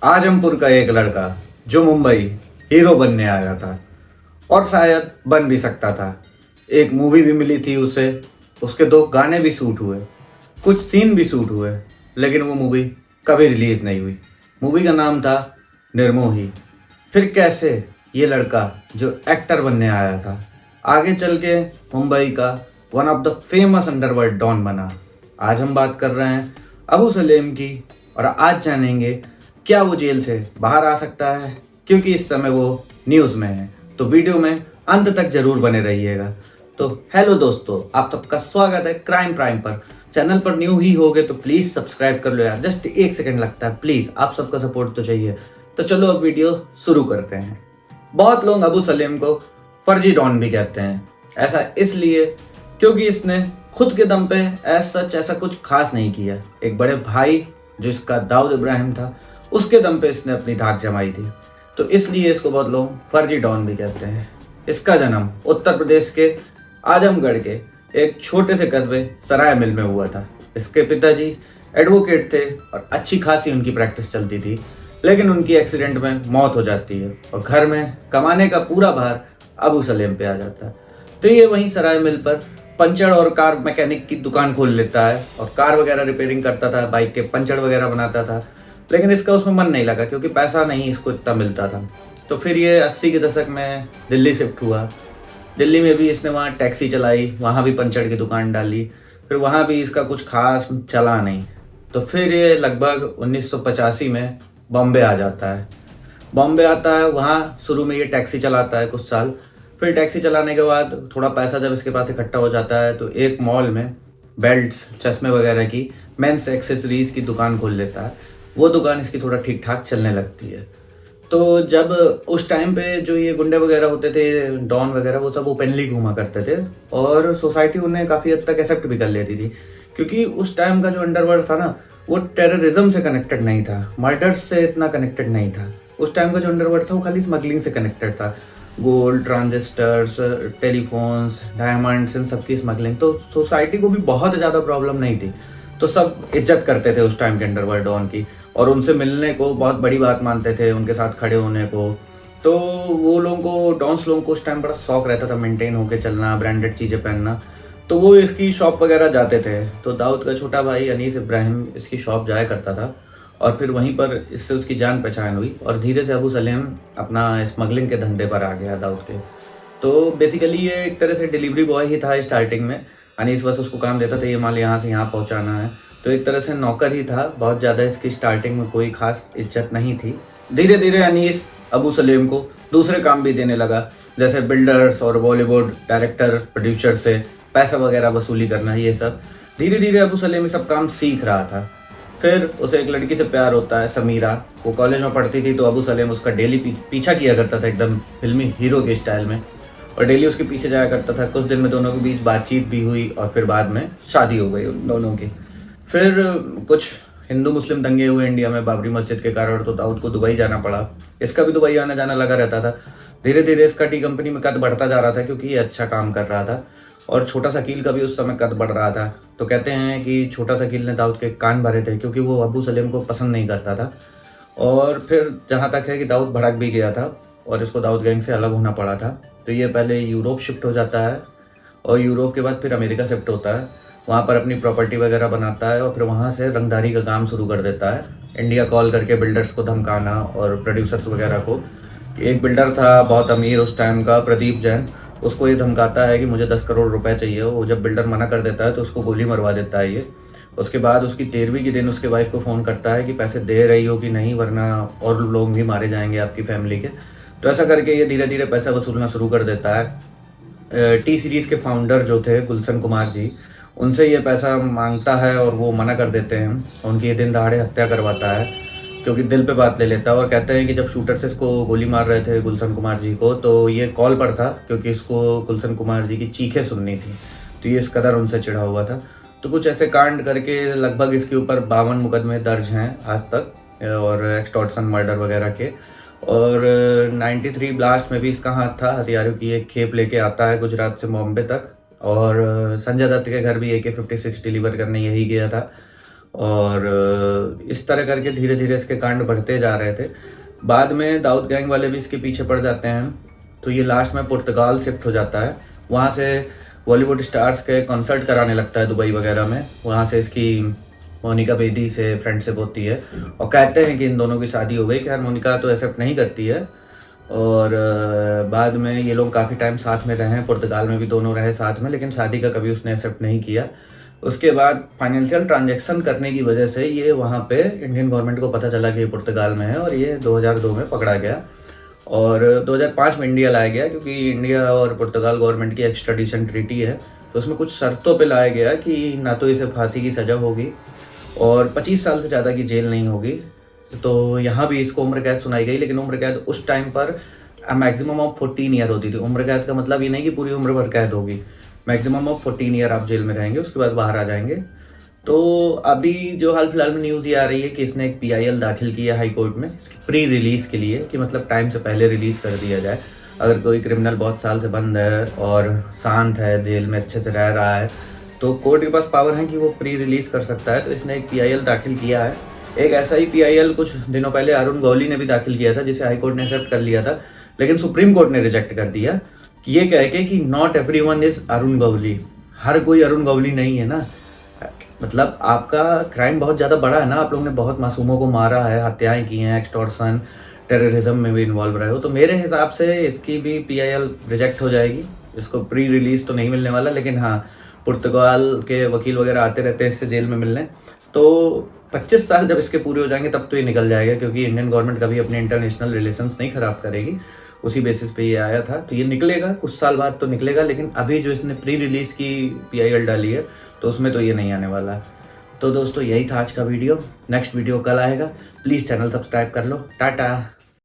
आजमपुर का एक लड़का जो मुंबई हीरो बनने आया था और शायद बन भी सकता था। एक मूवी भी मिली थी उसे, उसके 2 गाने भी शूट हुए, कुछ सीन भी शूट हुए, लेकिन वो मूवी कभी रिलीज नहीं हुई। मूवी का नाम था निर्मोही। फिर कैसे ये लड़का जो एक्टर बनने आया था आगे चल के मुंबई का one of the famous underworld don बना। आज हम बात कर रहे हैं अबू सलेम की और आज जानेंगे क्या वो जेल से बाहर आ सकता है, क्योंकि इस समय वो न्यूज में है। तो वीडियो में अंत तक जरूर बने रहिएगा। तो हेलो दोस्तों, आप सबका स्वागत है क्राइम प्राइम पर। चैनल पर न्यू ही होगे तो प्लीज सब्सक्राइब कर लो यार, जस्ट 1 सेकंड लगता है, प्लीज आप सबका सपोर्ट तो चाहिए। तो चलो अब वीडियो शुरू करते हैं। बहुत लोग अबू सलेम को फर्जी डॉन भी कहते हैं। ऐसा इसलिए क्योंकि इसने खुद के दम पे ऐसा कुछ खास नहीं किया। एक बड़े भाई जो इसका दाऊद इब्राहिम था, उसके दम पे इसने अपनी धाक जमाई थी, तो इसलिए इसको बहुत लोग फर्जी डॉन भी कहते हैं। इसका जन्म उत्तर प्रदेश के आजमगढ़ के एक छोटे से कस्बे सराय मिल में हुआ था। इसके पिताजी एडवोकेट थे और अच्छी खासी उनकी प्रैक्टिस चलती थी, लेकिन उनकी एक्सीडेंट में मौत हो जाती है और घर में कमाने का पूरा भार अबू सलेम पे आ जाता है। तो ये वहीं सराय मिल पर पंचर और कार मैकेनिक की दुकान खोल लेता है और कार वगैरह रिपेयरिंग करता था, बाइक के पंचर वगैरह बनाता था। लेकिन इसका उसमें मन नहीं लगा क्योंकि पैसा नहीं इसको इतना मिलता था। तो फिर ये 80 के दशक में दिल्ली शिफ्ट हुआ। दिल्ली में भी इसने वहाँ टैक्सी चलाई, वहाँ भी पंचर की दुकान डाली, फिर वहाँ भी इसका कुछ खास चला नहीं। तो फिर ये लगभग 1985 में बॉम्बे आ जाता है। बॉम्बे आता है, वहाँ शुरू में ये टैक्सी चलाता है कुछ साल। फिर टैक्सी चलाने के बाद थोड़ा पैसा जब इसके पास इकट्ठा हो जाता है तो एक मॉल में बेल्ट्स, चश्मे वगैरह की, मेंस एक्सेसरीज की दुकान खोल लेता है। वो दुकान इसकी थोड़ा ठीक ठाक चलने लगती है। तो जब उस टाइम पे जो ये गुंडे वगैरह होते थे, डॉन वगैरह, वो सब ओपनली घूमा करते थे और सोसाइटी उन्हें काफ़ी हद तक एक्सेप्ट भी कर लेती थी, क्योंकि उस टाइम का जो अंडरवर्ल्ड था ना, वो टेररिज्म से कनेक्टेड नहीं था, मर्डर्स से इतना कनेक्टेड नहीं था। उस टाइम का जो अंडरवर्ल्ड था वो खाली स्मगलिंग से कनेक्टेड था। गोल्ड, ट्रांजिस्टर्स, टेलीफोन्स, डायमंड्स, इन सबकी स्मगलिंग। तो सोसाइटी को भी बहुत ज़्यादा प्रॉब्लम नहीं थी, तो सब इज्जत करते थे उस टाइम के अंडरवर्ल्ड डॉन की और उनसे मिलने को बहुत बड़ी बात मानते थे, उनके साथ खड़े होने को। तो वो लोगों को, डॉन्स लोगों को उस टाइम बड़ा शौक रहता था मेंटेन होके चलना, ब्रांडेड चीज़ें पहनना। तो वो इसकी शॉप वगैरह जाते थे। तो दाऊद का छोटा भाई अनीस इब्राहिम इसकी शॉप जाया करता था और फिर वहीं पर इससे उसकी जान पहचान हुई और धीरे से अबू सलेम अपना स्मगलिंग के धंधे पर आ गया दाऊद के। तो बेसिकली ये एक तरह से डिलीवरी बॉय ही था स्टार्टिंग में। अनीस बस उसको काम देता था, ये माल यहाँ से यहाँ पहुँचाना है, तो एक तरह से नौकर ही था। बहुत ज़्यादा इसकी स्टार्टिंग में कोई खास इज्जत नहीं थी। धीरे धीरे अनीस अबू सलेम को दूसरे काम भी देने लगा, जैसे बिल्डर्स और बॉलीवुड डायरेक्टर, प्रोड्यूसर से पैसा वगैरह वसूली करना, ये सब। धीरे धीरे अबू सलेम ये सब काम सीख रहा था। फिर उसे एक लड़की से प्यार होता है, समीरा। वो कॉलेज में पढ़ती थी, तो अबू सलेम उसका डेली पीछा किया करता था, एकदम फिल्मी हीरो के स्टाइल में, और डेली उसके पीछे जाया करता था। कुछ दिन में दोनों के बीच बातचीत भी हुई और फिर बाद में शादी हो गई उन दोनों की। फिर कुछ हिंदू मुस्लिम दंगे हुए इंडिया में बाबरी मस्जिद के कारण, तो दाऊद को दुबई जाना पड़ा। इसका भी दुबई आना जाना लगा रहता था। धीरे धीरे इसका टी कंपनी में कद बढ़ता जा रहा था क्योंकि ये अच्छा काम कर रहा था, और छोटा शकील का भी उस समय कद बढ़ रहा था। तो कहते हैं कि छोटा शकील ने दाऊद के कान भरे थे क्योंकि वो अबू सलेम को पसंद नहीं करता था। और फिर जहाँ तक है कि दाऊद भड़क भी गया था और इसको दाऊद गैंग से अलग होना पड़ा था। तो ये पहले यूरोप शिफ्ट हो जाता है और यूरोप के बाद फिर अमेरिका शिफ्ट होता है। वहाँ पर अपनी प्रॉपर्टी वगैरह बनाता है और फिर वहाँ से रंगदारी का काम शुरू कर देता है। इंडिया कॉल करके बिल्डर्स को धमकाना और प्रोड्यूसर्स वगैरह को। एक बिल्डर था बहुत अमीर उस टाइम का, प्रदीप जैन, उसको ये धमकाता है कि मुझे 10 करोड़ रुपए चाहिए। वो जब बिल्डर मना कर देता है तो उसको गोली मरवा देता है ये। उसके बाद उसकी 13वीं के दिन उसके वाइफ को फ़ोन करता है कि पैसे दे रही हो कि नहीं, वरना और लोग भी मारे जाएंगे आपकी फैमिली के। तो ऐसा करके ये धीरे धीरे पैसा वसूलना शुरू कर देता है। टी सीरीज़ के फाउंडर जो थे गुलशन कुमार जी, उनसे ये पैसा मांगता है और वो मना कर देते हैं। उनकी ये दिन दहाड़े हत्या करवाता है क्योंकि दिल पे बात ले लेता है। और कहते हैं कि जब शूटर से इसको गोली मार रहे थे गुलशन कुमार जी को, तो ये कॉल पर था क्योंकि इसको गुलशन कुमार जी की चीखें सुननी थी। तो ये इस कदर उनसे चिढ़ा हुआ था। तो कुछ ऐसे कांड करके लगभग इसके ऊपर 52 मुकदमे दर्ज हैं आज तक, और एक्सटॉर्शन, मर्डर वगैरह के। और 93 ब्लास्ट में भी इसका हाथ था। हथियारों की एक खेप लेके आता है गुजरात से बॉम्बे तक, और संजय दत्त के घर भी AK-56 डिलीवर करने यही गया था। और इस तरह करके धीरे धीरे इसके कांड बढ़ते जा रहे थे। बाद में दाऊद गैंग वाले भी इसके पीछे पड़ जाते हैं, तो ये लास्ट में पुर्तगाल शिफ्ट हो जाता है। वहाँ से बॉलीवुड स्टार्स के कॉन्सर्ट कराने लगता है दुबई वगैरह में। वहाँ से इसकी मोनिका बेदी से फ्रेंडशिप होती है और कहते हैं कि इन दोनों की शादी हो गई। खैर मोनिका तो एक्सेप्ट नहीं करती है। और बाद में ये लोग काफ़ी टाइम साथ में रहे, पुर्तगाल में भी दोनों रहे साथ में, लेकिन शादी का कभी उसने एक्सेप्ट नहीं किया। उसके बाद फाइनेंशियल ट्रांजैक्शन करने की वजह से ये वहाँ पे इंडियन गवर्नमेंट को पता चला कि ये पुर्तगाल में है और ये 2002 में पकड़ा गया और 2005 में इंडिया लाया गया, क्योंकि इंडिया और पुर्तगाल गवर्नमेंट की एक्स्ट्राडिशन ट्रीटी है। तो उसमें कुछ शर्तों पे लाया गया कि ना तो इसे फांसी की सज़ा होगी और 25 साल से ज़्यादा की जेल नहीं होगी। तो यहाँ भी इसको उम्र कैद सुनाई गई, लेकिन उम्र कैद उस टाइम पर मैक्सिमम ऑफ 14 ईयर होती थी। उम्र कैद का मतलब ये नहीं कि पूरी उम्र भर कैद होगी, मैक्सिमम ऑफ 14 ईयर आप जेल में रहेंगे, उसके बाद बाहर आ जाएंगे। तो अभी जो हाल फिलहाल में न्यूज़ ये आ रही है कि इसने एक PIL दाखिल किया हाई कोर्ट में इसकी प्री रिलीज़ के लिए, कि मतलब टाइम से पहले रिलीज़ कर दिया जाए। अगर कोई क्रिमिनल बहुत साल से बंद है और शांत है, जेल में अच्छे से रह रहा है, तो कोर्ट के पास पावर है कि वो प्री रिलीज़ कर सकता है। तो इसने एक PIL दाखिल किया है। एक ऐसा ही PIL कुछ दिनों पहले अरुण गौली ने भी दाखिल किया था, जिसे हाई कोर्ट ने एक्सेप्ट कर लिया था, लेकिन सुप्रीम कोर्ट ने रिजेक्ट कर दिया कि ये कह के कि not everyone is Arun Gawli, हर कोई अरुण गौली नहीं है ना। मतलब आपका क्राइम बहुत ज़्यादा बड़ा है ना, आप लोगों ने बहुत मासूमों को मारा है, हत्याएं की हैं, एक्सटॉर्शन, टेररिज्म में भी इन्वॉल्व रहे हो। तो मेरे हिसाब से इसकी भी PIL रिजेक्ट हो जाएगी। इसको प्री रिलीज तो नहीं मिलने वाला, लेकिन हाँ पुर्तगाल के वकील वगैरह आते रहते हैं इससे जेल में मिलने। तो 25 साल जब इसके पूरे हो जाएंगे तब तो ये निकल जाएगा, क्योंकि इंडियन गवर्नमेंट कभी अपने इंटरनेशनल रिलेशंस नहीं खराब करेगी। उसी बेसिस पे ये आया था, तो ये निकलेगा कुछ साल बाद तो निकलेगा, लेकिन अभी जो इसने प्री रिलीज की PIL डाली है तो उसमें तो ये नहीं आने वाला। तो दोस्तों यही था आज का वीडियो। नेक्स्ट वीडियो कल आएगा, प्लीज़ चैनल सब्सक्राइब कर लो। टाटा।